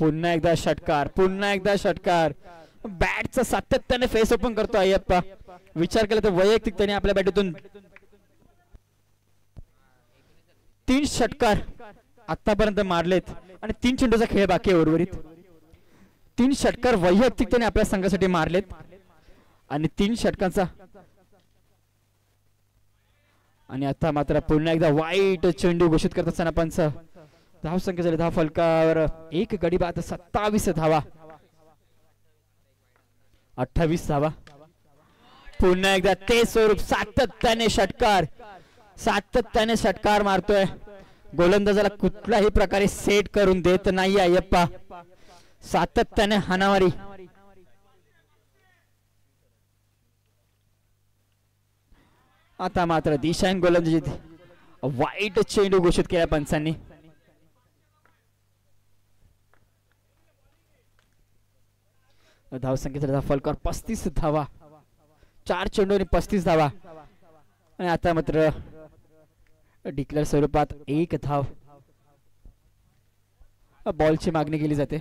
पुन्हा एकदा षटकार, पुन्हा एकदा षटकार. बॅटचा सातत्याने फेस ओपन करतो अय्यप्पा. विचार केला तर वैयक्तिक त्याने आपल्या बॅटीतून 3 षटकार आतापर्यंत मारलेत आणि 3 चेंडूचा खेळ बाकी आहे उर्वरित. 3 षटकार वैयक्तिक त्याने आपल्या संघासाठी मारलेत आणि 3 षटकांचा. आणि आता मात्र पुन्हा एकदा वाईट चेंडू घोषित करत असताना पंच. धाव संख्या झाली धाव फलकावर 1 गडी बाद 27 धावा, 28 धावा. पुन्हा एकदा ते स्वरूप सातत्याने षटकार मारतोय. गोलंदाजाला कुठल्याही प्रकारे सेट करून देत नाही अय्यप्पा. सातत्याने हाणामारी. आता मात्र दिशाहीन गोलंदाजीत वाईट चेंडू घोषित केला पंचांनी. धाव संख्येचा फलकावर 35 धावा, 4 चेंडू आणि 35 धावा. आणि आता मात्र डिक्लेअर स्वरूपात 1 धाव. बॉलची मागणी केली जाते.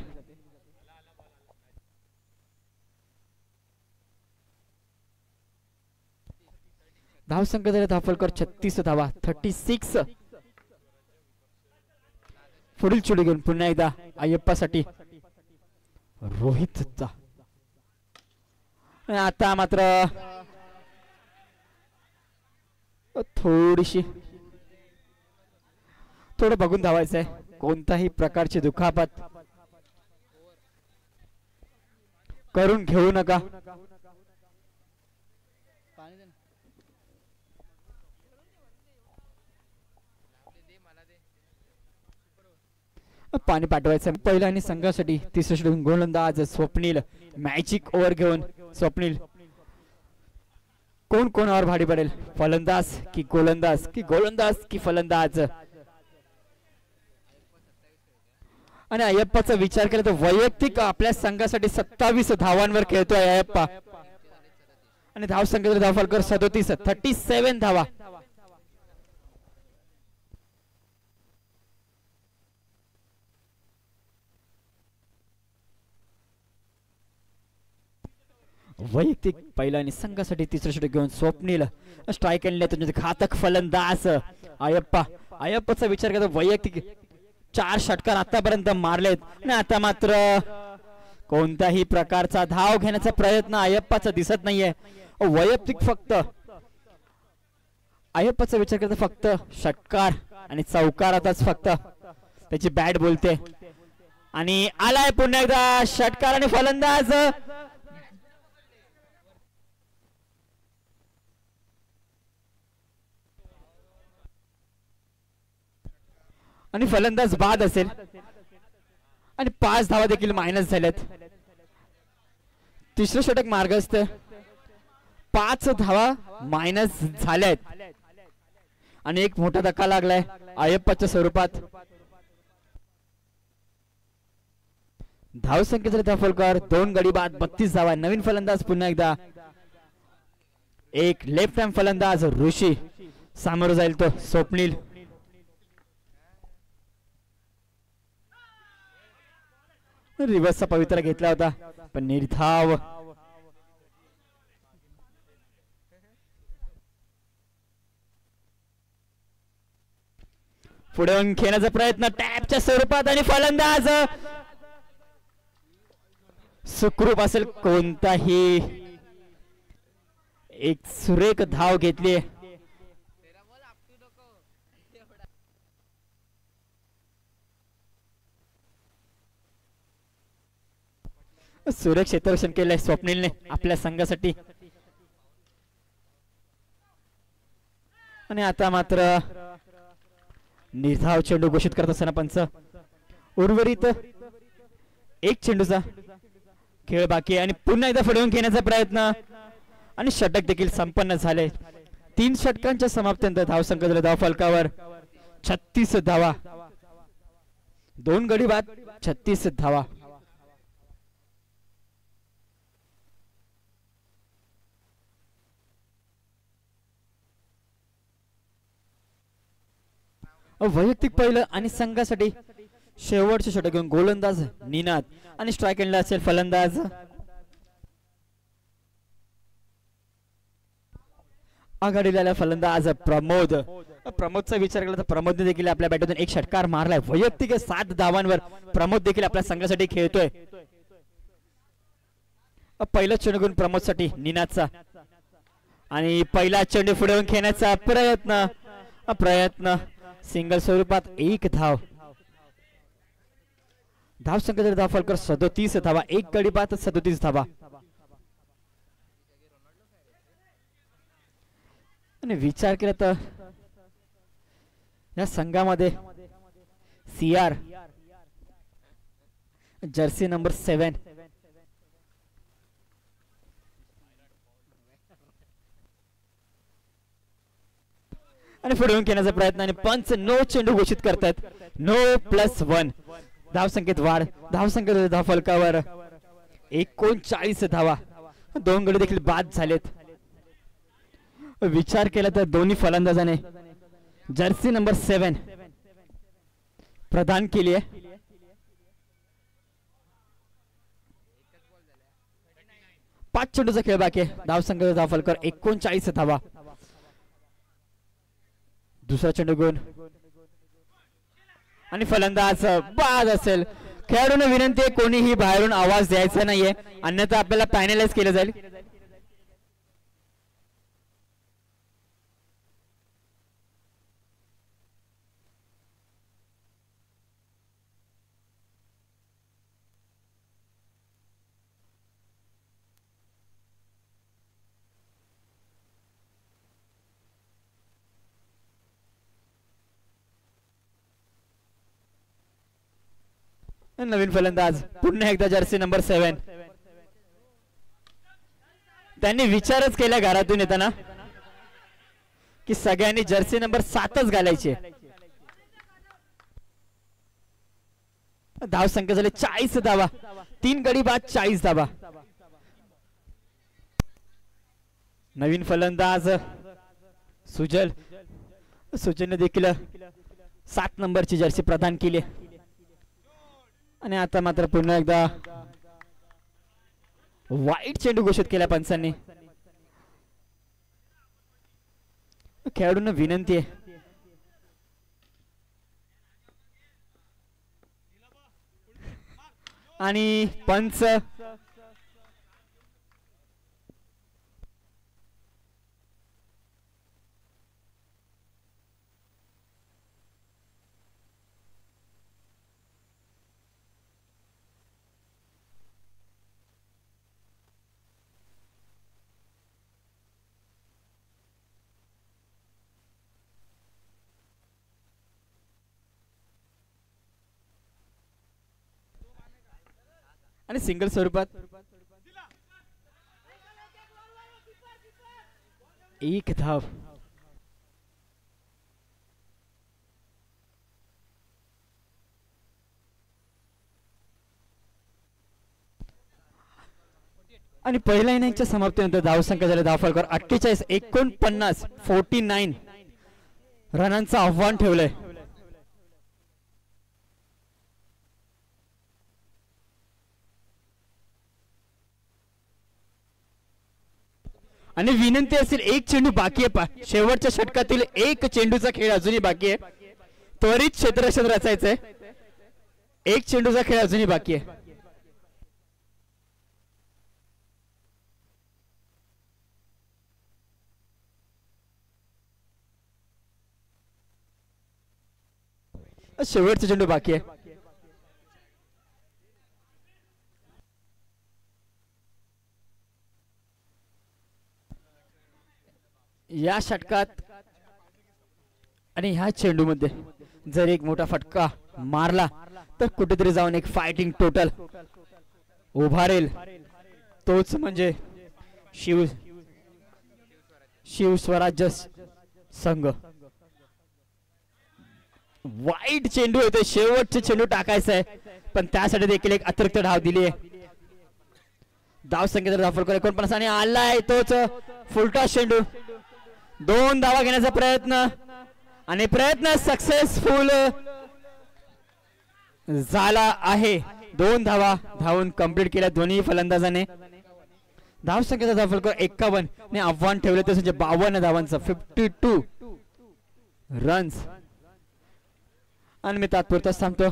धाव संख्या झाली धाव फलकावर 36 धावा, 36. पुढील चेंडू घेऊन पुन्हा एकदा अय्यप्पासाठी रोहितचा. आता मात्र थोडं बघून धावायचंय. कोणताही प्रकारची दुखापत करून घेऊ नका. पाणी पाठवायचं पहिला आणि संघासाठी. तिसऱ्या षटकात गोलंदाज स्वप्नील. मॅजिक ओव्हर घेऊन स्वप्नील. कोण कोणावर भारी पडेल, फलंदाज की गोलंदाज की फलंदाज. आणि अय्यप्पाचा विचार केला तर वैयक्तिक आपल्या संघासाठी 27 धावांवर खेळतोय अय्यप्पा. आणि धाव संख्या धाव फलकावर 37, 37 धावा. वैयक्तिक पहिला आणि संघासाठी तिसरं षटक घेऊन स्वप्नील. स्ट्राईक आणले तुमचे घातक फलंदाज अय्यप्पाचा विचार करतो. वैयक्तिक 4 षटकार आतापर्यंत मारलेत आणि आता मात्र कोणत्याही प्रकारचा धाव घेण्याचा प्रयत्न अय्यप्पाचा दिसत नाहीये. वैयक्तिक फक्त अय्यप्पाचा विचार करतो फक्त षटकार आणि चौकारातच फक्त त्याची बॅट बोलते. आणि आलाय पुन्हा एकदा षटकार आणि फलंदाज. आणि फलंदाज बाद असेल आणि 5 धावा देखील मायनस झाल्यात. तिसरं षटक मार्गस्थ, 5 धावा मायनस झाल्यात आणि एक मोठा धक्का लागलाय अय्यप्पाच्या स्वरूपात. धाव संख्येचा धाव फलकावर 2 गडी बाद 32 धावा. नवीन फलंदाज पुन्हा एकदा एक लेफ्ट हँड फलंदाज ऋषी. सामोरं जाईल तो स्वप्नील. रिव्हर्सचा पवित्रा घेतला होता पण निर्धाव. पुढे खेळण्याचा प्रयत्न टॅपच्या स्वरूपात आणि फलंदाज सुखरूप असेल. कोणताही एक सुरेख धाव घेतली. सुरेख क्षेत्ररक्षण केलंय स्वप्नीलने आपल्या संघासाठी. आणि आता मात्र निर्धाव चेंडू घोषित करत असताना पंच. उर्वरित 1 चेंडूचा खेळ बाकी आहे आणि पुन्हा एकदा फडवून घेण्याचा प्रयत्न आणि षटक देखील संपन्न झाले. 3 षटकांच्या समाप्तीनंतर धाव संख्या धाव फलकावर 36 धावा, 2 गडी बाद 36 धावा. वैयक्तिक पहिलं आणि संघासाठी शेवटचे षटक घेऊन गोलंदाज निनाद आणि स्ट्राईक एंडला असेल फलंदाज आघाडीला फलंदाज प्रमोद. प्रमोदचा विचार केला तर प्रमोदने देखील आपल्या बॅटमधून एक षटकार मारलाय. वैयक्तिक 7 धावांवर प्रमोद देखील आपल्या संघासाठी खेळतोय. पहिला चेंडू घेऊन प्रमोदसाठी निनादचा आणि पहिला चेंडू पुढे येऊन खेळण्याचा प्रयत्न सिंगल स्वरूपात 1 धाव. धाव संख्या धाव फलकर 37 धावा. 1 गडी बाद 37 धावा. आणि विचार केला तर या संघामध्ये CR जर्सी नंबर 7 आणि पुढे येऊन खेळण्याचा प्रयत्न आणि पंच नो चेंडू घोषित करतात. नो +1 धाव संख्येत वाढ. धाव संख्येत धाव फलकावर 39 धावा. 2 गडी देखील बाद झालेत. विचार केला तर दोन्ही फलंदाजाने जर्सी नंबर 7 प्रदान केली आहे. पाच चेंडूचा खेळ बाकी आहे. धाव संख्येचा धाव फलकर 39 धावा. दुसरा चेंडू घेऊन आणि फलंदाज बाद असेल. खेळाडूंना विनंती आहे कोणीही बाहेरून आवाज द्यायचा नाहीये अन्यथा आपल्याला पॅनलाइज केलं जाईल. नवीन फलंदाज पुन्हा एकदा जर्सी नंबर 7. त्यांनी विचारच केला घरातून येताना की सगळ्यांनी जर्सी नंबर 7च घालायची. धाव संख्या झाली 40 धावा. 3 गडी बाद 40 धावा. नवीन फलंदाज सुजलने देखील 7 नंबरची जर्सी प्रदान केली आणि आता मात्र पुन्हा एकदा वाईट चेंडू घोषित केला पंचांनी. खेळाडूंना विनंती आहे आणि पंच आणि सिंगल स्वरूपात 1 धाव. आणि पहिल्या इनिंगच्या समाप्तीनंतर धावसंख्या झाली धाव फलकावर 48. 49 रनांचं आव्हान ठेवलंय. आणि विनंती असेल 1 चेंडू बाकी आहे. शेवटच्या षटकातील 1 चेंडूचा खेळ अजूनही बाकी आहे. त्वरित क्षेत्ररक्षण रचायचंय. 1 चेंडूचा खेळ अजूनही बाकी आहे. शेवटचा चेंडू बाकी आहे. या षटकात आणि ह्या चेंडूमध्ये जर एक मोठा फटका मारला तर कुठेतरी जाऊन एक फायटिंग टोटल उभारेल. तोच म्हणजे शिव स्वराज्य संघ. वाईट चेंडू येतोय. शेवटचे चेंडू टाकायचा आहे पण त्यासाठी देखील एक अतिरिक्त धाव दिली आहे. धाव संख्या धाव फलक 49 आणि आलाय तोच फुलटा चेंडू. 2 धावा घेण्याचा प्रयत्न आणि प्रयत्न सक्सेसफुल झाला आहे. 2 धावा धावून कंप्लीट केल्या दोन्ही फलंदाजाने. धाव संख्येचा धावफलक 51 ने आव्हान ठेवले ते म्हणजे 52 धावांचं 52 रन्स. आणि मी तात्पुरता थांबतो.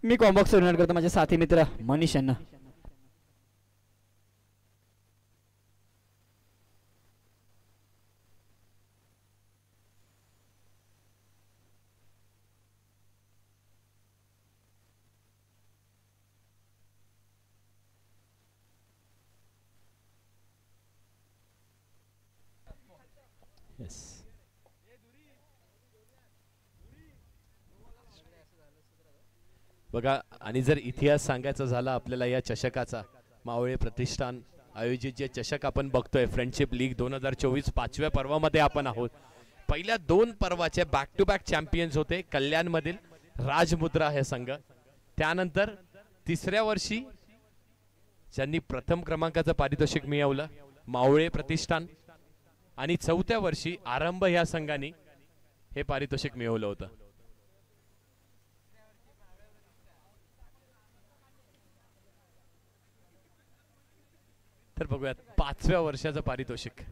मी कॉम्बॉक्स विनर करतो माझे साथी मित्र मनीष यांना. बघा, आणि जर इतिहास सांगायचा झाला आपल्याला या चषकाचा, मावळे प्रतिष्ठान आयोजित जे चषक आपण बघतोय फ्रेंडशिप लीग 2024 5व्या पर्वामध्ये आपण आहोत. पहिल्या 2 पर्वाचे बॅक टू बॅक चॅम्पियन्स होते कल्याण मधील राजमुद्रा हे संघ. त्यानंतर 3ऱ्या वर्षी ज्यांनी प्रथम क्रमांकाचं पारितोषिक मिळवलं मावळे प्रतिष्ठान, आणि 4थ्या वर्षी आरंभ या संघाने हे पारितोषिक मिळवलं होतं. तर बघूयात 5व्या वर्षाचं पारितोषिक.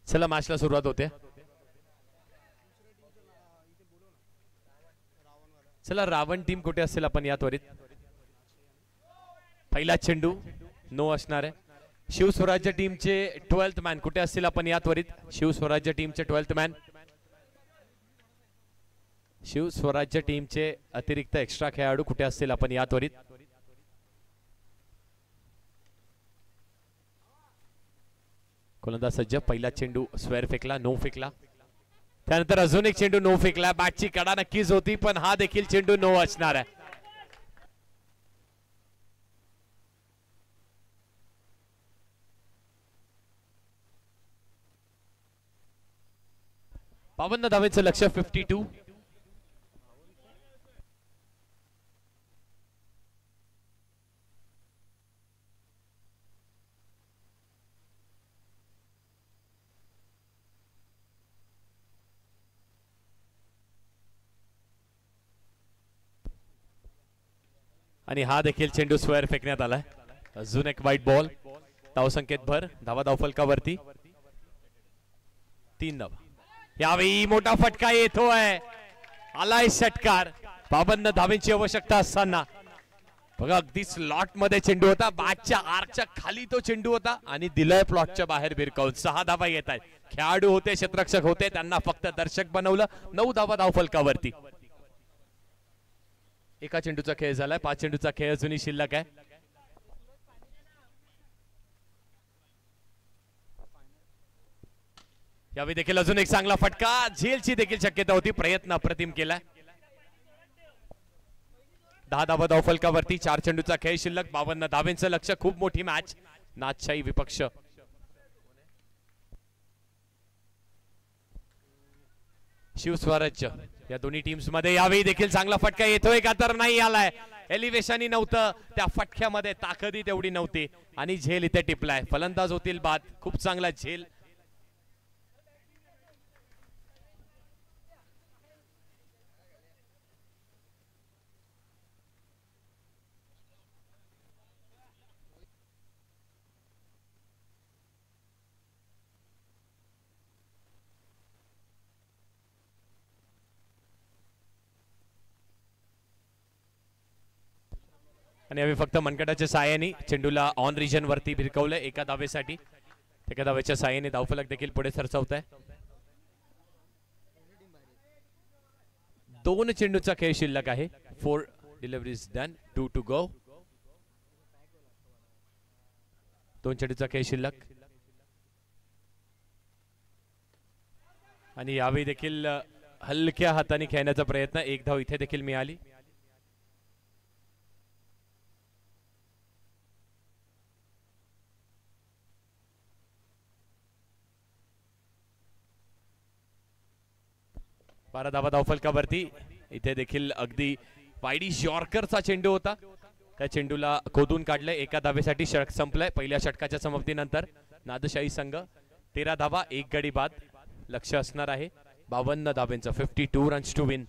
चला मॅचला सुरुवात होते. चला रावण टीम कुठे असेल आपण या त्वरित. पहिला चेंडू नो असणार आहे. शिवस्वराज्य टीमचे 12th मॅन कुठे असतील आपण या त्वरित. शिवस्वराज्य टीमचे 12th मॅन, शिवस्वराज्य टीमचे अतिरिक्त एक्स्ट्रा खेळाडू कुठे असतील आपण या त्वरित. गोलंदाज सज्ज. पहिला चेंडू स्क्वेअर फेकला, नो फेकला. त्यानंतर अजून एक चेंडू नो फेकला. बॅटची कडा नक्कीच होती पण हा देखील चेंडू नो असणार आहे. बावन्न धावेचं लक्ष 52. आणि हा देखील चेंडू स्क्वेअर फेकण्यात आलाय. अजून एक वाईट बॉल. धावसंख्येत भर. धावा धावफलकावरती 3 धावा. यावेळी मोठा फटका येतोय. आलाय षटकार. 52 धावेची आवश्यकता असताना बघा अगदी स्लॉट मध्ये चेंडू होता. बॅटच्या आर्कच्या खाली तो चेंडू होता आणि दिलंय प्लॉटच्या बाहेर भिरकावून. 6 धावा येत आहेत. खेळाडू होते, क्षेत्ररक्षक होते, त्यांना फक्त दर्शक बनवलं. 9 धावा धावफलकावरती. एका चेंडूचा खेळ झालाय. 5 चेंडूचा खेळ अजूनही शिल्लक आहे. यावेळी देखील अजून एक चांगला फटका. झेलची देखील शक्यता होती. प्रयत्न अप्रतिम केलाय. 10 धावा धावफलकावरती. 4 चेंडूचा खेळ शिल्लक. 52 धावेंचं लक्ष. खूप मोठी मॅच. नाथशाही विपक्ष. शिवस्वराज्य या दोन्ही टीम्स मध्ये. यावेळी देखील चांगला फटका येतोय का तर नाही आलाय. एलिव्हेशन नव्हतं त्या फटक्यामध्ये, ताकदी तेवढी नव्हती आणि झेल इथे टिपलाय. फलंदाज होतील बाद. खूप चांगला झेल. आणि आम्ही फक्त मनगटाच्या साहाय्याने चेंडूला ऑन रिजन वरती भिरकवलंय एका धावेसाठी. एका धावेच्या साहाय्याने धावफलक देखील पुढे सरसावत आहे. 2 चेंडूचा खेळ शिल्लक आहे. 4 डिलिव्हरीज डन, 2 टू गो. 2 चेंडूचा खेळ शिल्लक. आणि यावेळी देखील हलक्या हाताने खेळण्याचा प्रयत्न. 1 धाव इथे देखील मिळाली. बारा धावा धावफलकावरती. इथे देखील अगदी वाईडी यॉर्करचा चेंडू होता. त्या चेंडूला खोदून काढलंय. एका धावेसाठी षटक संपलंय. पहिल्या षटकाच्या समाप्तीनंतर नादशाही संघ 13 धावा 1 गडी बाद. लक्ष असणार आहे 52 धावेंचं. 52 रन्स टू विन.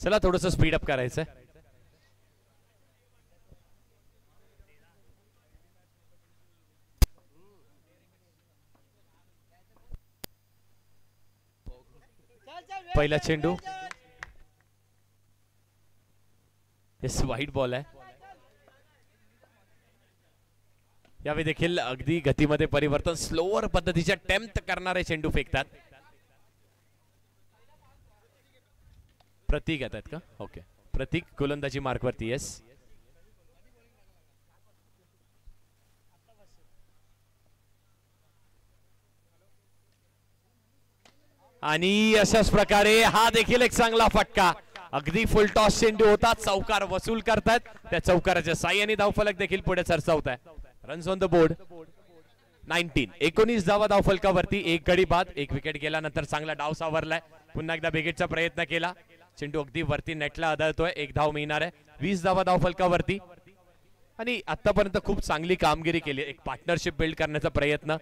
चला थोडस स्पीड अप करायचं. पहिला चेंडू. व्हाईट बॉल आहे. यावेळी देखील अगदी गतीमध्ये परिवर्तन. स्लोअर पद्धतीच्या टेम्प्ट करणारे चेंडू फेकतात. प्रतीक येतात का? ओके, प्रतीक गोलंदाजी मार्कवरती. येस. आणि अशाच प्रकारे हा देखील एक चांगला फटका. अगदी फुल टॉस चेंडू होता. चौकार वसूल करतात. त्या चौकाराच्या साह्याने धावफलक देखील पुढे सरसावत आहे. Runs on the board 19. 19 धावा धावफलकावरती. 1 गडी बाद. 1 विकेट गेल्यानंतर चांगला डाव सावरलाय. पुन्हा एकदा बिगेटचा प्रयत्न केला. चेंडू अगदी वरती नेटला आदळतोय. 1 धाव मिळणार आहे. 20 धावा धावफलकावरती. आणि आतापर्यंत खूप चांगली कामगिरी केली. एक पार्टनरशिप बिल्ड करण्याचा प्रयत्न.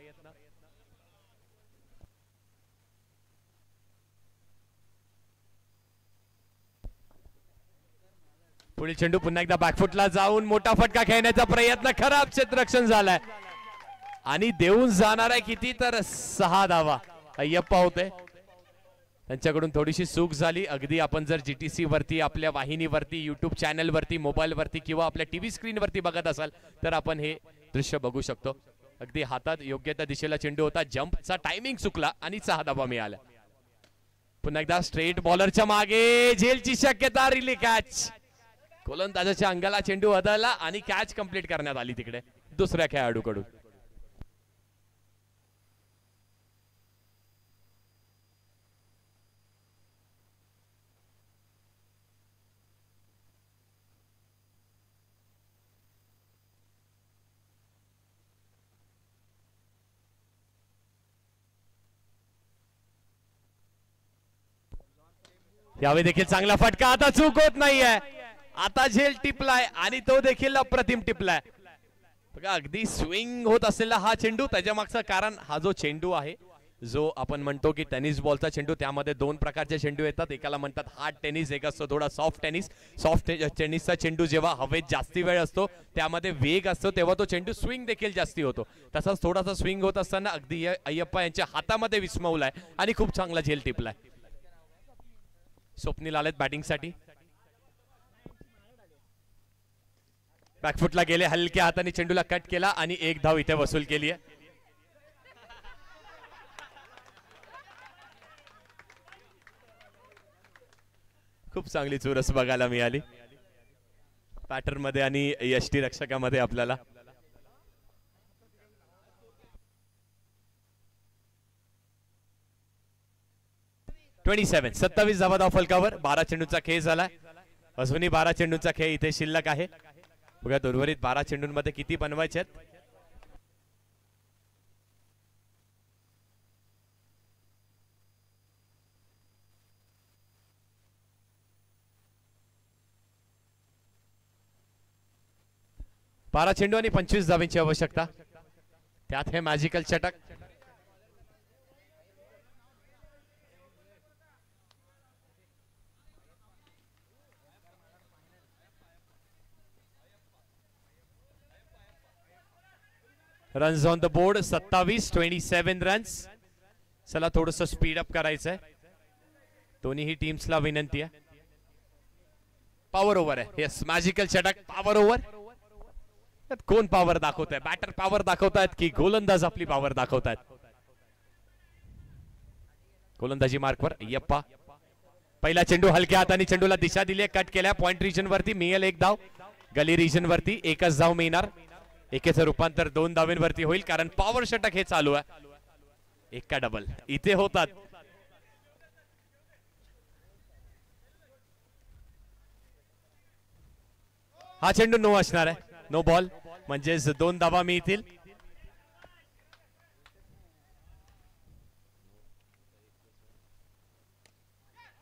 पुढील चेंडू पुन्हा एकदा बॅकफुटला जाऊन मोठा फटका खेळण्याचा प्रयत्न. खराब क्षेत्ररक्षण झालाय आणि देऊन जाणार आहे किती तर 6 धावा. अय्यप्पा होते. त्यांच्याकडून थोडीशी चूक झाली. अगदी आपण जर जीटीसी वरती आपल्या वाहिनीवरती युट्यूब चॅनल वरती मोबाईल वरती किंवा आपल्या टीव्ही स्क्रीन वरती बघत असाल तर आपण हे दृश्य बघू शकतो. अगदी हातात योग्य त्या दिशेला चेंडू होता. जंपचा टायमिंग चुकला आणि 6 धावा मिळाल्या. पुन्हा एकदा स्ट्रेट बॉलरच्या मागे झेलची शक्यता. रिली कॅच. गोलंदाजाच्या अंगाला चेंडू अडवला आणि कॅच कंप्लीट करण्यात आली तिकडे दुसऱ्या खेळाडूकडून. यावेळी देखील चांगला फटका. आता चूक होत नाहीये. आता झेल टिपलाय आणि तो देखील अप्रतिम टिपलाय. बघा अगदी स्विंग होत असलेला हा चेंडू. त्याच्या मागचं कारण हा जो चेंडू आहे जो आपण म्हणतो की टेनिस बॉलचा चेंडू. त्यामध्ये 2 प्रकारचे चेंडू येतात. एकाला म्हणतात हार्ड टेनिस, एक असतो थोडा सॉफ्ट टेनिस. सॉफ्ट टेनिसचा चेंडू जेव्हा हवेत जास्ती वेळ असतो त्यामध्ये वेग असतो तेव्हा तो चेंडू स्विंग देखील जास्ती होतो. तसाच थोडासा स्विंग होत असताना अगदी अय्यप्पा यांच्या हातामध्ये विस्मवलाय आणि खूप चांगला झेल टिपलाय. स्वप्नील आलेत बॅटिंगसाठी. बॅकफुटला गेले. हलक्या हाताने चेंडूला कट केला आणि 1 धाव इथे वसूल केली आहे. खूप चांगली चुरस बघायला मिळाली पॅटर्न मध्ये आणि यष्टी रक्षकामध्ये आपल्याला. (27) 27 धावा धावफलकावर. 12 चेंडूचा खेळ झाला. अजूनही 12 चेंडूचा खेळ इथे शिल्लक आहे. बघा उर्वरित 12 चेंडूंमध्ये किती बनवायचे आहेत. 12 चेंडू आणि 25 धावांची आवश्यकता, त्यात हे मॅजिकल षटक. Runs on the board 27 runs. चला थोडस स्पीड अप करायचंय. दोन्ही टीम्सला विनंती आहे. पॉवर ओव्हर आहे. येस, मॅजिकल षटक पॉवर ओव्हर. कोण पॉवर दाखवत आहे? बॅटर पॉवर दाखवतायत की गोलंदाज आपली पॉवर दाखवतायत? गोलंदाजी मार्कवर अय्यप्पा. पहिला चेंडू हलक्या हाताने चेंडूला दिशा दिली, कट केल्या. पॉइंट रिजन वरती मिळेल 1 धाव. गली रिजन वरती 1च धाव मिळणार. एकेचं रूपांतर 2 धावांवरती होईल, कारण पॉवर षटक हे चालू आहे. 1 का डबल इथे होतात. हा चेंडू नो असणार आहे. नो बॉल, म्हणजेच 2 धावा मिळतील.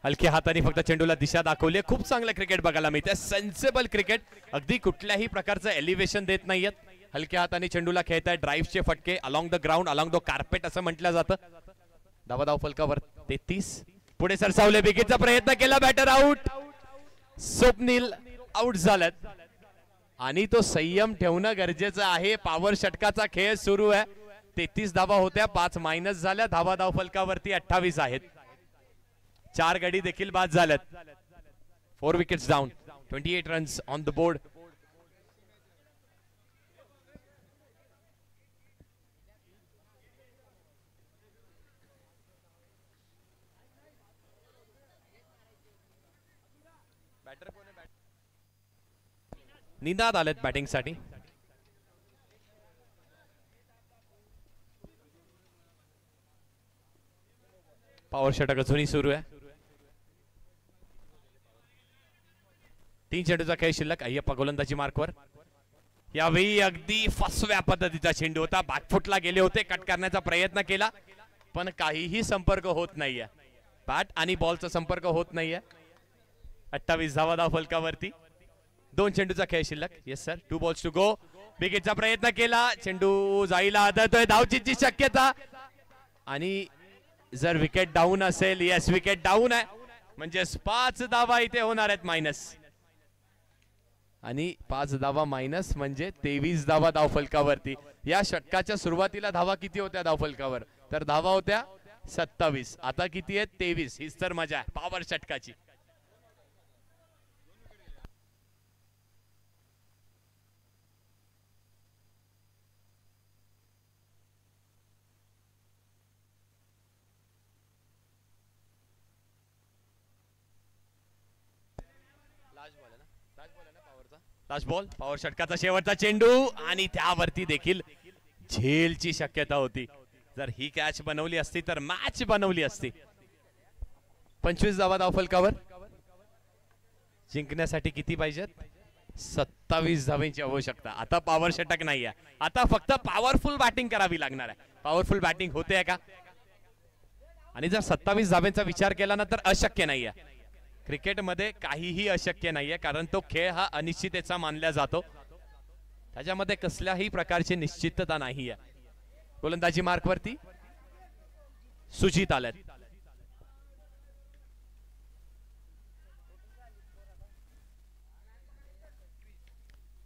हलक्या हाताने फक्त चेंडूला दिशा दाखवली. खूप चांगलं क्रिकेट बघायला मिळते. सेन्सेबल क्रिकेट, अगदी कुठल्याही प्रकारचं एलिव्हेशन देत नाहीयेत. हलक्या हाताने चेंडूला खेळताय. ड्राईव्हचे फटके along the ground, along the carpet असं म्हटलं जातं. धाव फलकावर 33. पुढे सरसावले, विकेटचा प्रयत्न केला, बॅटर आउट. स्वप्नील आउट झालेत आणि तो संयम ठेवणं गरजेचं आहे. पॉवर षटकाचा खेळ सुरू आहे. 33 धावा होत्या, 5 मायनस झाल्या. धाव फलकावरती 28 आहेत. 4 गडी देखील बाद झाल्यात. 4 wickets down, 28 runs on the board. Ninad आलेत बॅटिंग साठी. पॉवर षटक अजूनही सुरू आहे. 3 चेंडूचा खेळ शिल्लक. अय्यप्पा गोलंदाजी मार्कवर. यावेळी अगदी फसव्या पद्धतीचा चेंडू होता. बॅकफुटला गेले होते, कट करण्याचा प्रयत्न केला, पण काहीही संपर्क होत नाहीये. बॅट आणि बॉलचा संपर्क होत नाहीये. 28 धावा फलकावरती. 2 चेंडूचा खेळ शिल्लक. Yes sir, 2 balls to go. विकेटचा प्रयत्न केला, चेंडू जायला आदळतोय. धावचीची शक्यता, आणि जर विकेट डाऊन असेल, येस विकेट डाऊन आहे, म्हणजे 5 धावा इथे होणार आहेत मायनस. आणि 5 धावा मायनस म्हणजे 23 धावा धावफलकावरती. या षटकाच्या सुरुवातीला धावा किती होत्या धावफलकावर? तर धावा होत्या 27. आता किती आहेत? 23. हीच तर मजा आहे पॉवर षटकाची. लास्ट बॉल, पॉवर षटकाचा शेवटचा चेंडू, आणि त्यावरती देखील झेलची शक्यता होती. जर ही कॅच बनवली असती तर मॅच बनवली असती. 25 धावा धावफलकावर. जिंकण्यासाठी किती पाहिजेत? 27 धावांची आवश्यकता. आता पॉवर षटक नाहीये, आता फक्त पॉवरफुल बॅटिंग करावी लागणार आहे. पॉवरफुल बॅटिंग होते का? आणि जर 27 धावांचा विचार केला ना तर अशक्य नाहीये. क्रिकेटमध्ये काहीही अशक्य नाहीये, कारण तो खेळ हा अनिश्चिततेचा मानला जातो. त्याच्यामध्ये कसल्याही प्रकारची निश्चितता नाहीये. गोलंदाजी मार्कवरती सुजित आलेत.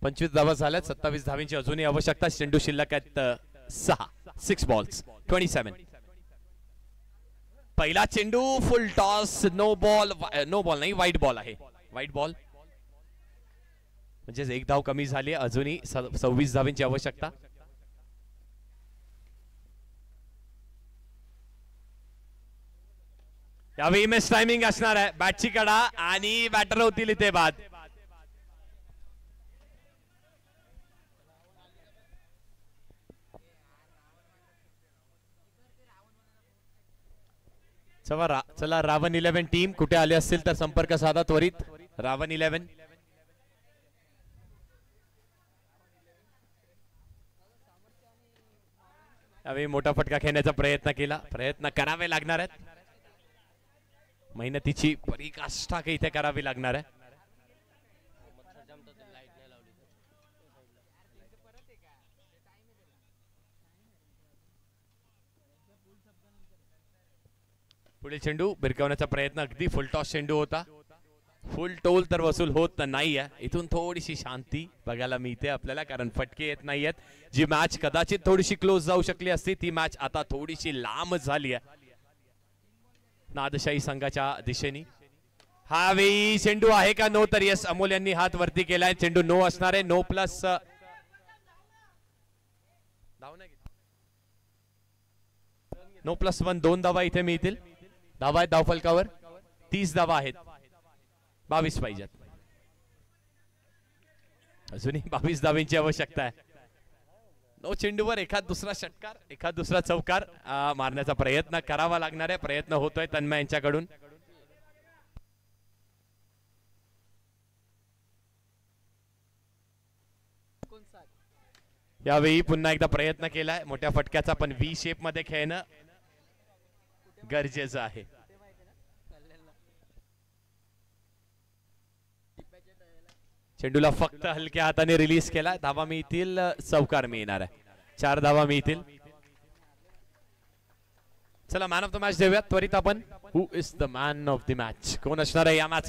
पंचवीस धावा झाल्यात. 27 धावांची अजूनही आवश्यकता. चेंडू शिल्लक आहेत 6 बॉल्स 27. पहिला चेंडू फुल टॉस. नो बॉल नाही, वाईट बॉल आहे. वाईट बॉल म्हणजे 1 धाव कमी झाली. अजूनही 26 धावांची आवश्यकता. यावेळी मिस टायमिंग असणार आहे. बॅटची कडा आणि बॅटर होतील इथे बाद. चला रावण 11 टीम कुठे आले असतील तर संपर्क साधा त्वरित. रावण 11 यावेळी मोठा फटका खेळण्याचा प्रयत्न केला. प्रयत्न करावे लागणार आहेत. मेहनतीची परीकाष्ठा इथे करावी लागणार आहे. पुढील चेंडू भिरकावण्याचा प्रयत्न, अगदी फुलटॉस चेंडू होता. फुल टोल तर वसूल होत नाही आहे. इथून थोडीशी शांती बघायला मिळते आपल्याला, कारण फटके येत नाहीयेत. जी मॅच कदाचित थोडीशी क्लोज जाऊ शकली असती, ती मॅच आता थोडीशी लांब झाली आहे नादशाही संघाच्या दिशेने. हा वेळी चेंडू आहे का? नो. तर यस, अमोल यांनी हात वरती केलाय. चेंडू नो असणार आहे. No plus no plus 1. 2 धावा इथे मिळतील. धावा आहेत धावफलकावर, 30 धावा आहेत. 22 पाहिजेत. अजूनही 22 धावांची आवश्यकता आहे. नो चेंडूवर एखाद दुसरा षटकार, एखाद दुसरा चौकार मारण्याचा प्रयत्न करावा लागणार आहे. प्रयत्न होतोय तन्मय यांच्याकडून. यावेळी पुन्हा एकदा प्रयत्न केलाय मोठ्या फटक्याचा, पण व्ही शेप मध्ये खेळणं गरजेचं आहे. चेंडूला फक्त हलक्या हाताने रिलीज केला. धावा मिळतील, चौकार मिळणार आहे. 4 धावा मिळतील. चला मॅन ऑफ द मॅच देऊयात त्वरित आपण. Who is the man of the match? कोण असणार आहे या मॅच?